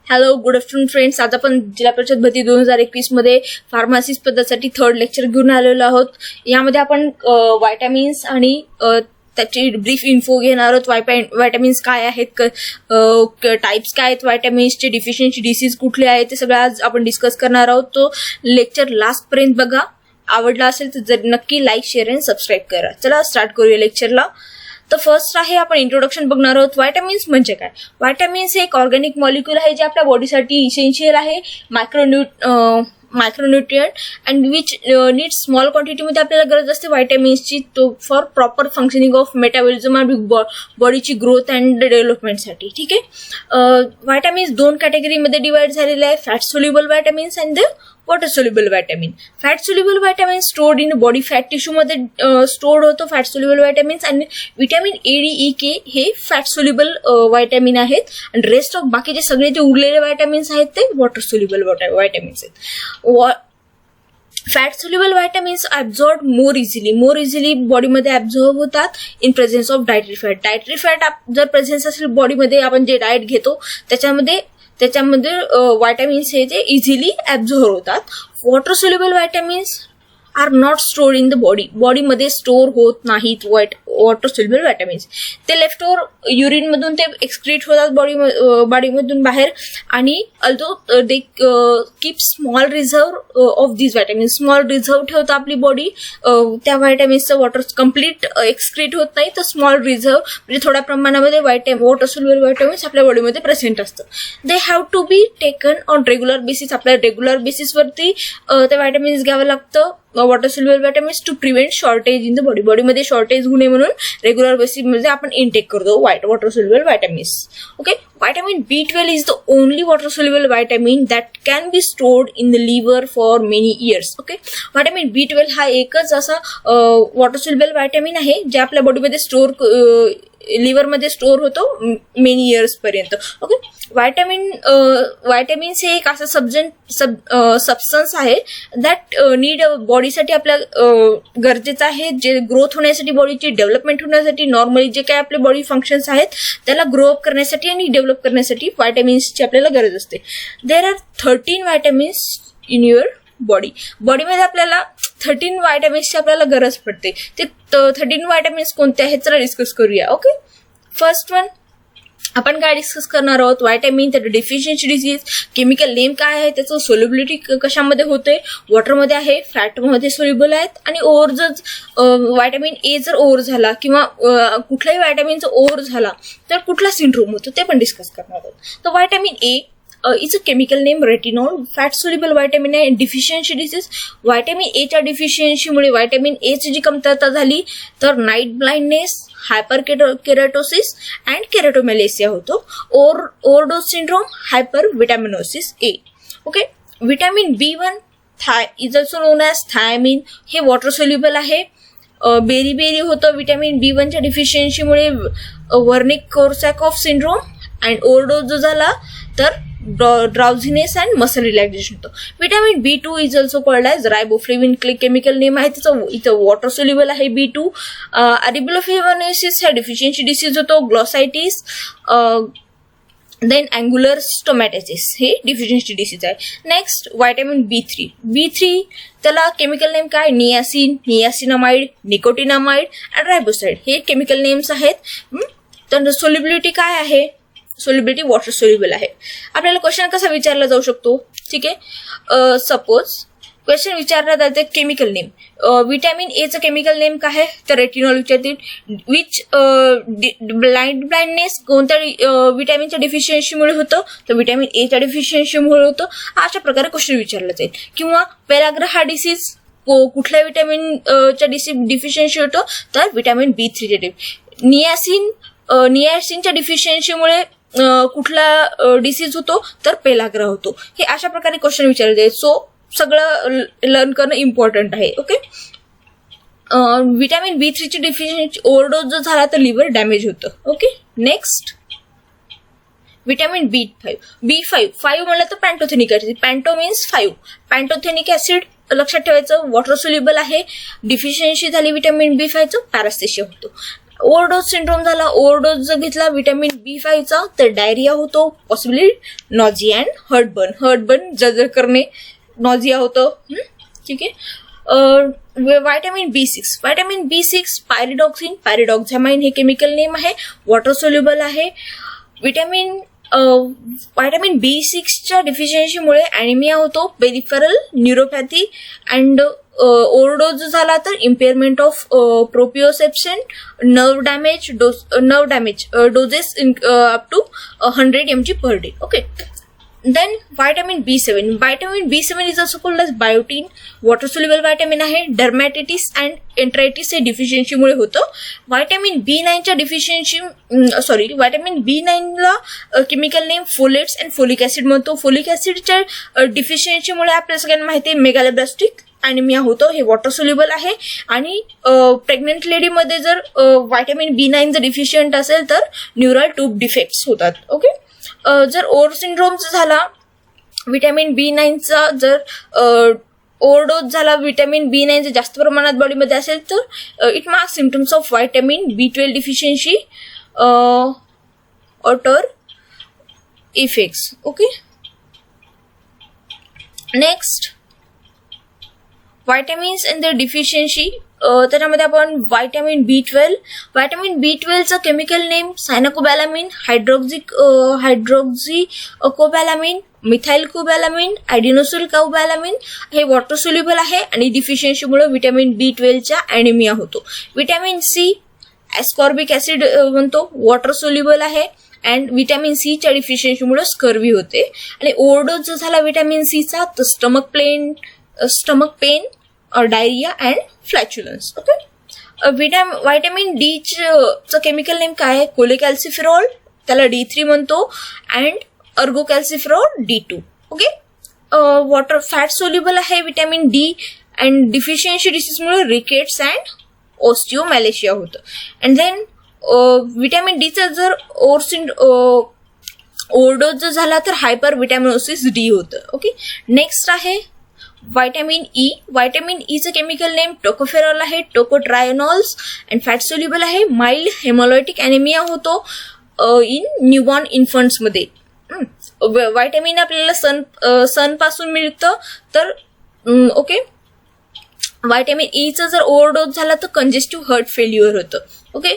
Hello good afternoon friends. आज आपण जिल्हा परिषद भरती 2021 मध्ये फार्मसी पदासाठी थर्ड लेक्चर घेऊन आलेलो आहोत. यामध्ये आपण व्हायटामिन्स आणि त्याची ब्रीफ इन्फो घेणार आहोत. व्हायटामिन्स काय आहेत, टाइप्स काय आहेत व्हायटामिन्सचे, डिफिशियन्सी डिसीज कुठले आहेत, ते सगळं आज आपण डिस्कस करणार आहोत. तो लेक्चर लास्ट पर्यंत बघा. आवडला असेल तर जर नक्की लाईक, शेअर आणि सबस्क्राईब करा. चला स्टार्ट करूया लेक्चरला. तर फर्स्ट आहे आपण इंट्रोडक्शन बघणार आहोत. व्हायटामिन्स म्हणजे काय? व्हायटामिन्स हे एक ऑर्गॅनिक मॉलिक्यूल आहे जे आपल्या बॉडीसाठी इसेन्शियल आहे, micronutrient and which need small क्वांटिटीमध्ये आपल्याला गरज असते व्हायटामिन्सची तो for proper functioning of metabolism आणि बॉडीची ग्रोथ अँड डेव्हलपमेंटसाठी. ठीक आहे. व्हायटामिन्स दोन कॅटेगरीमध्ये डिवाइड झालेले आहे, fat soluble vitamins and water soluble vitamin. Fat soluble vitamin stored in body fat tissue मध्ये स्टोर्ड होतो फॅट सोल्युबल व्हायटामिन्स. आणि vitamin A, D, E, K हे फॅट सोल्युबल व्हायटामिन आहेत. आणि रेस्ट ऑफ बाकीचे सगळे जे उरलेले व्हायटामिन्स आहेत ते वॉटर सोल्युबल व्हायटामिन्स आहेत. फॅट सोल्युबल व्हायटामिन्स ऍब्झॉर्ब मोर इझिली बॉडीमध्ये ऍब्झॉर्ब होतात in presence of dietary fat. Dietary fat जर प्रेझेन्स असेल बॉडीमध्ये, आपण जे डाएट घेतो त्याच्यामध्ये व्हायटामिन्स हे जे इझिली ऍब्झॉर्ब होतात. Water soluble vitamins are not stored in the बॉडीमध्ये स्टोर होत नाहीत वॉटर सोल्युबल व्हायटामिन्स. ते लेफ्ट ओव्हर युरिन मधून ते एक्सक्रीट होतात बॉडीमधून बाहेर. आणि although they keep small reserve of these vitamins. Small reserve ठेवतं आपली बॉडी त्या व्हायटामिन्सचं. वॉटर कम्प्लीट एक्सक्रीट होत नाही तर स्मॉल रिझर्व म्हणजे थोड्या प्रमाणामध्ये वॉटर सोल्युबल व्हायटामिन्स आपल्या बॉडीमध्ये प्रेझेंट असतं. They have to be taken on regular basis. आपल्याला रेग्युलर बेसिसवरती ते व्हायटामिन्स घ्यावं लागतं water soluble vitamins to prevent shortage in the बॉडीमध्ये शॉर्टेज होऊ नये म्हणून रेग्युलर बेसिसमध्ये आपण इनटेक करतो water soluble vitamins. Okay. Vitamin B12 is the only water soluble vitamin that can be stored in the liver for many years. Okay. Vitamin B12 हा एकच असा वॉटर सोल्युबल व्हायटामिन आहे जे आपल्या बॉडीमध्ये लिव्हरमध्ये स्टोअर होतो मेनी इयर्स पर्यंत. Okay. Vitamins हे एक असं सबस्टन्स आहे दॅट नीड बॉडीसाठी आपल्या गरजेचं आहे, जे ग्रोथ होण्यासाठी, बॉडीची डेव्हलपमेंट होण्यासाठी, नॉर्मली जे काय आपले बॉडी फंक्शन्स आहेत त्याला ग्रो अप करण्यासाठी आणि डेव्हलप करण्यासाठी व्हायटामिन्सची आपल्याला गरज असते. There are 13 vitamins in your बॉडीमध्ये आपल्याला 13 व्हायटामिन्सची आपल्याला गरज पडते. ते 13 व्हायटामिन्स कोणते आहेत चला डिस्कस करूया. ओके. फर्स्ट वन आपण काय डिस्कस करणार आहोत? व्हायटामिन, त्याचं डिफिशियन्सी डिसीज, केमिकल नेम काय आहे, त्याचं सोल्युबिलिटी कशामध्ये होते, वॉटरमध्ये आहे, फॅटमध्ये सोल्युबल आहेत. आणि ओव्हर जर व्हायटामिन A जर ओव्हर झाला किंवा कुठल्याही व्हायटामिनचा ओव्हर झाला तर कुठला सिंड्रोम होतो ते पण डिस्कस करणार आहोत. तर vitamin A is a chemical name retinol, fat soluble vitamin आहे. डिफिशियन्सी डिसीज, व्हायटामिन A च्या डिफिशियन्सीमुळे व्हायटामिन A ची जी कमतरता झाली तर night blindness, hyper keratosis and keratomalacia होतो. Overdose syndrome, hyper vitaminosis A. Okay. Vitamin B1 is also known as thiamine, हे water soluble आहे. बेरी होतं व्हिटॅमिन B1 च्या डिफिशियन्सीमुळे Wernicke Korsakoff syndrome. And overdose जो झाला तर ड्राउझिनेस अँड मसल रिलॅक्सेशन होतं. Vitamin B2 is also called as riboflavin, chemical name आहे त्याचं. इथं वॉटर सोल्युबल आहे B2. अरिबुलोफ्लेवोनेसिस हा डिफिशियन्सी डिसीज होतो. ग्लॉसायटिस, देन अँग्युलर स्टोमॅटायटिस हे डिफिशियन्सी डिसीज आहे. नेक्स्ट व्हायटामिन B3 त्याला केमिकल नेम काय? नियासिनामाइड, निकोटिनामाइड अँड रायबोसाइड हे केमिकल नेम्स आहेत. तर सोल्युबिलिटी काय आहे? सोल्युबिलिटी वॉटर सोल्युबल आहे. आपल्याला क्वेश्चन कसा विचारला जाऊ शकतो? ठीक आहे. सपोज क्वेश्चन विचारला जाते केमिकल नेम. व्हिटॅमिन A चं केमिकल नेम काय आहे? तर रेटिनॉल विचारतील. विच ब्लाइंडनेस कोणत्या व्हिटॅमिनच्या डिफिशियन्सीमुळे होतं? तर व्हिटॅमिन A च्या डिफिशियन्सीमुळे होतं. अशा प्रकारे क्वेश्चन विचारला जाईल. किंवा पेलाग्रा हा डिसीज कुठल्या व्हिटॅमिनच्या डिफिशियन्सी होतं? तर व्हिटॅमिन B3 चे. नियासिनच्या डिफिशियन्सीमुळे कुठला डिसीज होतो? तर पेलाग्रा होतो. हे अशा प्रकारे क्वेश्चन विचारले जाईल. सो सगळं लर्न करणं इम्पॉर्टंट आहे. ओके. व्हिटॅमिन B3 ची डिफिशियन्सी ओव्हरडोज जर झाला तर लिव्हर डॅमेज होतं. ओके. नेक्स्ट व्हिटॅमिन B5 म्हणलं तर पॅन्टोथेनिक ऍसिड. पॅन्टो मीन्स 5. पॅन्टोथेनिक ऍसिड लक्षात ठेवायचं, वॉटर सोल्युबल आहे. डिफिशियन्सी झाली व्हिटॅमिन B5 चं, पॅरास्थेशिया होतो. ओव्हरडोज सिंड्रोम झाला, ओव्हरडोज जर घेतला व्हिटॅमिन B5 चा तर डायरिया होतो, पॉसिबली नॉझिया अँड हर्टबर्न जर्जर करणे, नॉझिया होतं. ठीक आहे. व्हिटॅमिन B6 पायरिडॉक्झामाइन हे केमिकल नेम आहे, वॉटर सोल्युबल आहे. व्हिटॅमिन B6 च्या डिफिशियन्सीमुळे ॲनिमिया होतो, पेरिफेरल न्यूरोपॅथी अँड ओव्हरडोज झाला तर impairment of proprioception, nerve damage, doses up to 100 mg per day. Okay. Then vitamin B7 is also called as biotin, water soluble vitamin आहे. डर्मॅटिटिस and एंट्रायटिस हे deficiency मुळे होतं. Vitamin B9 ला chemical name folates and folic acid म्हणतो. Folic ऍसिडच्या deficiency मुळे आपल्याला सगळ्यांना माहिती आहे मेगालोब्लास्टिक ॲनिमिया होतं, हे वॉटर सोल्युबल आहे. आणि प्रेग्नेंट लेडीमध्ये जर व्हिटॅमिन B9 जर डिफिशियंट असेल तर न्यूरल ट्यूब डिफेक्ट्स होतात. ओके. जर ओव्हर सिंड्रोम झाला व्हिटॅमिन B9चा, जर ओव्हरडोज झाला व्हिटॅमिन B9 जर जास्त प्रमाणात बॉडीमध्ये असेल तर it marks symptoms of vitamin B12 deficiency other effects. Okay. Next vitamins and the deficiency. त्याच्यामध्ये आपण व्हिटॅमिन B12 चा chemical name cyanocobalamin, hydroxocobalamin, methyl cobalamin, adenosyl cobalamin हे वॉटर सोल्युबल आहे आणि डिफिशियन्सीमुळे व्हिटॅमिन B12 च्या ॲनिमिया होतो. व्हिटॅमिन C ॲस्कॉर्बिक ऍसिड म्हणतो, water soluble आहे अँड व्हिटॅमिन C च्या डिफिशियन्सीमुळे स्कर्वी होते. आणि ओव्हरडोज जो झाला व्हिटॅमिन C चा तर stomach pain, diarrhoea and flatulence. Okay. Vitamin D चं केमिकल नेम काय आहे? कोलेकॅल्सिफेरॉल, त्याला D3 म्हणतो, and ergocalciferol D2. Okay. Water fat soluble आहे व्हिटॅमिन D अँड डिफिशियन्सी डिसीजमुळे रिकेट्स अँड ऑस्टिओमॅलेशिया होतं. अँड देन व्हिटॅमिन D चा जर ओव्हरडोज जर झाला तर हायपर व्हिटॅमिनोसिस D होतं. ओके. नेक्स्ट आहे व्हिटॅमिन E चं केमिकल नेम टोकोफेरॉल आहे, टोकोट्रायनॉल्स अँड फॅट सोल्युबल आहे. माइल्ड हेमोलायटिक ॲनिमिया होतो इन न्यूबॉर्न इन्फंट्समध्ये. व्हिटॅमिन आपल्याला सन पासून मिळतं तर ओके. व्हिटॅमिन E चा जर ओव्हरडोज झाला तर कंजेस्टिव्ह हार्ट फेल्युअर होतं. ओके.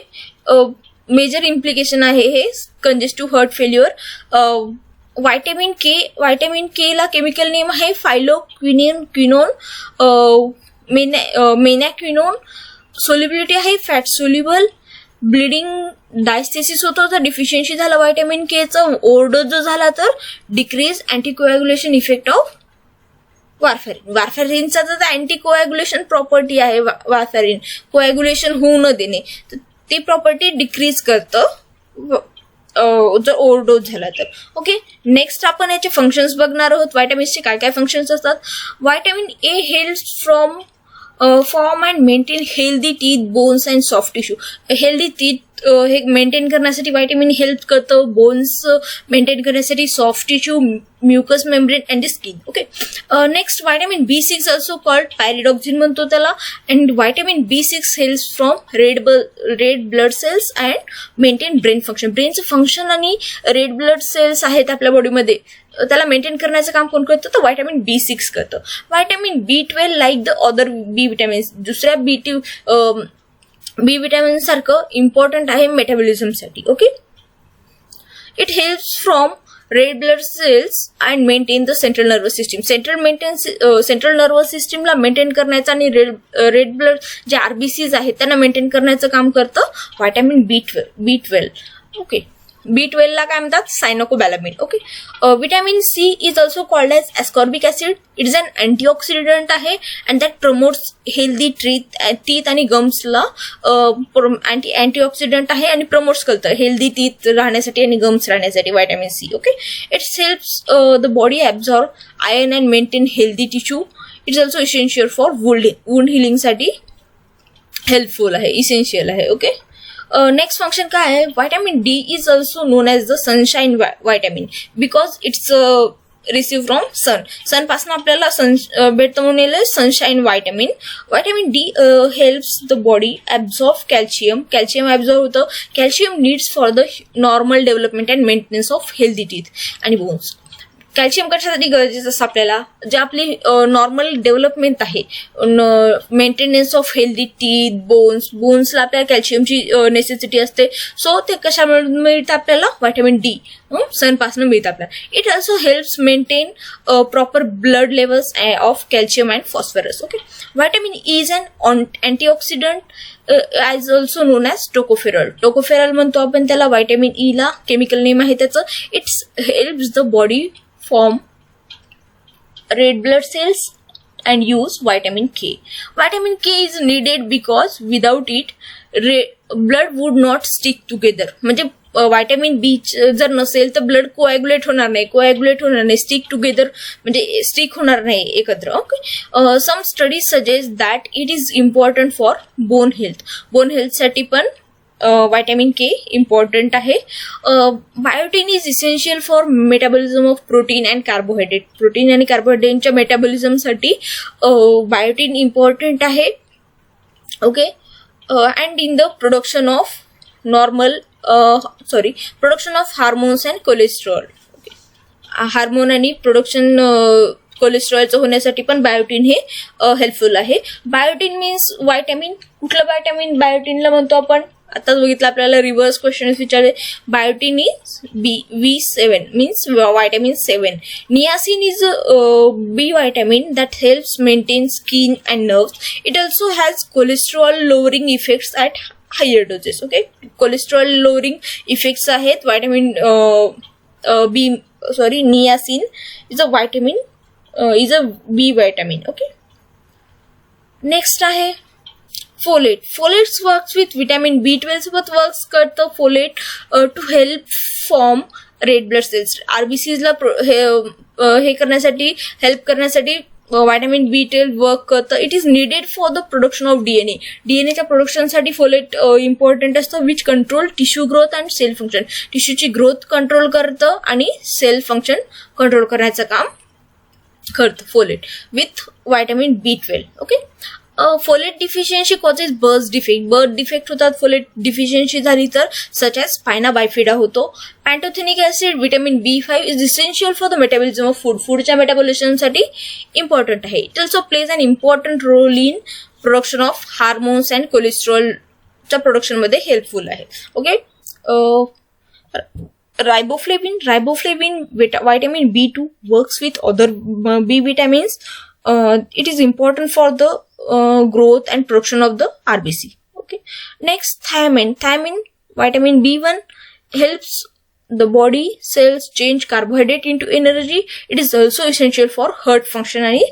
मेजर इम्प्लिकेशन आहे हे कंजेस्टिव्ह हार्ट फेल्युअर. व्हिटॅमिन K ला केमिकल नेम आहे फायलोक्विनोन, मेनॅक्विनोन. सोल्युबिलिटी आहे फॅट सोल्युबल. ब्लिडिंग डायस्थेसिस होतो जर डिफिशियन्सी झाला व्हिटॅमिन K चा. ओव्हरडोज जो झाला तर डिक्रीज अँटीकोॲग्युलेशन इफेक्ट ऑफ वारफॅरिनचा जर अँटीकोॲग्युलेशन प्रॉपर्टी आहे, वारफॅरिन कोॲग्युलेशन होऊ न देणे, तर ती प्रॉपर्टी डिक्रीज करतं जर ओव्हरडोज झाला तर. ओके. नेक्स्ट आपण याचे फंक्शन्स बघणार आहोत. व्हिटॅमिन्सचे काय काय फंक्शन्स असतात. Vitamin A helps from form and maintain healthy teeth, bones and soft tissue. Healthy teeth हे मेंटेन करण्यासाठी व्हिटॅमिन हेल्प करतं, बोन्स मेंटेन करण्यासाठी, soft tissue, mucus membrane and the skin. Okay. Next vitamin B6 also called pyridoxine म्हणतो त्याला. And vitamin B6 helps from red blood cells and maintain brain function. ब्रेनचं function आणि red blood cells आहेत आपल्या बॉडीमध्ये, त्याला maintain करण्याचं काम कोण करतं तर व्हिटॅमिन B6 करतं. Vitamin B12 like the other B vitamins, दुसऱ्या बी विटॅमिन सारखं इम्पॉर्टंट आहे मेटाबॉलिझमसाठी. Okay. It helps from red blood cells and maintain the central nervous system. Central nervous सिस्टीमला मेंटेन करण्याचं आणि रेड ब्लड जे RBCs आहेत त्यांना मेंटेन करण्याचं काम करतं व्हिटॅमिन B12. ओके. B12 ला काय म्हणतात cyanocobalamin. Okay. Vitamin C is also called as ascorbic acid. It is an antioxidant आहे and that promotes healthy teeth आणि गम्सला अँटीऑक्सिडंट आहे आणि प्रमोट्स करतं हेल्दी टीथ राहण्यासाठी आणि गम्स राहण्यासाठी vitamin C. Okay. It's helps the body absorb iron and maintain healthy tissue. It's also essential for wound हिलिंगसाठी हेल्पफुल आहे, इसेन्शियल आहे. ओके. नेक्स्ट फंक्शन काय आहे. Vitamin D is also known as the sunshine vitamin because it's receive from sun पासून आपल्याला भेटतं म्हणून sunshine vitamin. Vitamin D helps the body absorb calcium absorb होतं. Calcium needs for the normal development and maintenance of healthy teeth आणि bones. Calcium कशासाठी गरजेचं असतं आपल्याला, जे आपली नॉर्मल डेव्हलपमेंट आहे, मेंटेनन्स ऑफ हेल्दी टीथ, बोन्सला आपल्याला कॅल्शियमची नेसेसिटी असते. सो ते कशामुळे मिळतं आपल्याला, व्हायटामिन डी सनपासून मिळतं आपल्याला. It also helps maintain proper blood levels of calcium and phosphorus. Okay, vitamin E is an antioxidant as also known as tocopherol म्हणतो आपण त्याला. व्हायटामिन ई ला केमिकल नेम आहे त्याचं. It's helps the body form red blood cells and use vitamin K. Vitamin K is needed because without it blood would not stick together. म्हणजे vitamin बी जर नसेल तर ब्लड कोॲग्युलेट होणार नाही, स्टिक टुगेदर म्हणजे स्टिक होणार नाही एकत्र. Okay, some studies suggest that it is important for bone हेल्थसाठी पण व्हायटामिन के इम्पॉर्टंट आहे. Biotin is essential for metabolism of protein and carbohydrate. Protein आणि कार्बोहायड्रेटच्या मेटाबॉलिझमसाठी बायोटिन इम्पॉर्टंट आहे. Okay, and in the production of production of hormones and cholesterol. Hormone आणि production कोलेस्ट्रॉलचं होण्यासाठी पण बायोटिन हे हेल्पफुल आहे. Biotin means vitamin. कुठलं बायोटामिन बायोटिनला म्हणतो आपण, आता बघितलं आपल्याला रिव्हर्स क्वेश्चन विचारले. Biotin is B7 means vitamin 7. Niacin is B vitamin that helps maintain skin and nerves. It also has cholesterol lowering effects at higher doses. Okay, cholesterol lowering effects आहेत. Vitamin niacin is a vitamin, is a B vitamin. Okay, next आहे folate. Folates works with vitamin B12 सोबत works करतं folate to help form red blood cells. आरबीसीजला हे करण्यासाठी help करण्यासाठी vitamin B12 work करतं. It is needed for the production of DNA. डीएनएच्या प्रोडक्शनसाठी फोलेट इम्पॉर्टंट असतं. Which control tissue growth and cell function. टिश्यूची ग्रोथ कंट्रोल करतं आणि सेल फंक्शन कंट्रोल करण्याचं काम करतं folate with vitamin B12. Okay, folate deficiency causes birth defect होतात फोलेट डिफिशियन्सी झाली तर, सच ॲज स्पायना बायफिडा होतो. Pantothenic acid vitamin B5 is essential for the metabolism of फूडच्या मेटाबॉलिझमसाठी इम्पॉर्टंट आहे. It also plays an important role in production of hormones and कोलेस्ट्रॉलच्या प्रोडक्शनमध्ये helpful आहे. Okay, riboflavin vitamin B2 works with other B vitamins. It is important for the growth and production of the RBC. Okay, next thiamine vitamin B1 helps the body cells change carbohydrate into energy. It is also essential for heart function आणि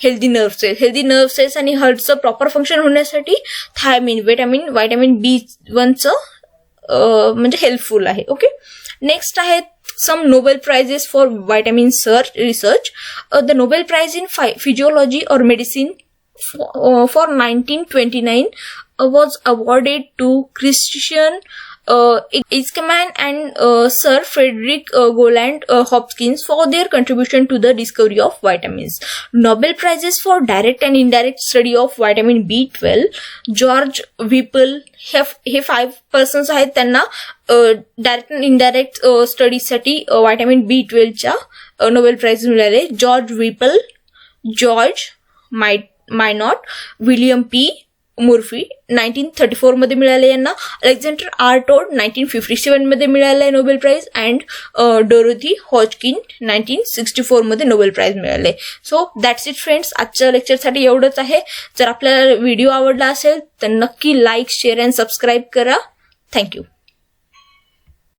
healthy nerve cells आणि हार्टचं proper function होण्यासाठी thiamine vitamin B1 चं म्हणजे helpful आहे. Okay, next आहे some Nobel prizes for vitamin research. The Nobel Prize in Physiology or Medicine for 1929 was awarded to Christian Eckman and Sir Frederick Goland Hopkins for their contribution to the discovery of vitamins. Nobel Prizes for direct and indirect study of vitamin B12, George Whipple हे 5 persons आहेत. त्यांना direct and indirect स्टडीजसाठी vitamin B12 च्या Nobel prize मिळाले. George Whipple, George Minot, William P Murphy 1934 मध्ये मिळाले यांना. Alexander R toad 1957 मध्ये मिळाले Nobel prize. And Dorothy Hodgkin 1964 मध्ये नोबेल प्राइज मिळाले. सो दॅट्स इट फ्रेंड्स, आजच्या लेक्चरसाठी एवढंच आहे. जर आपल्याला व्हिडिओ आवडला असेल तर नक्की लाईक, शेअर अँड सबस्क्राईब करा. थँक्यू.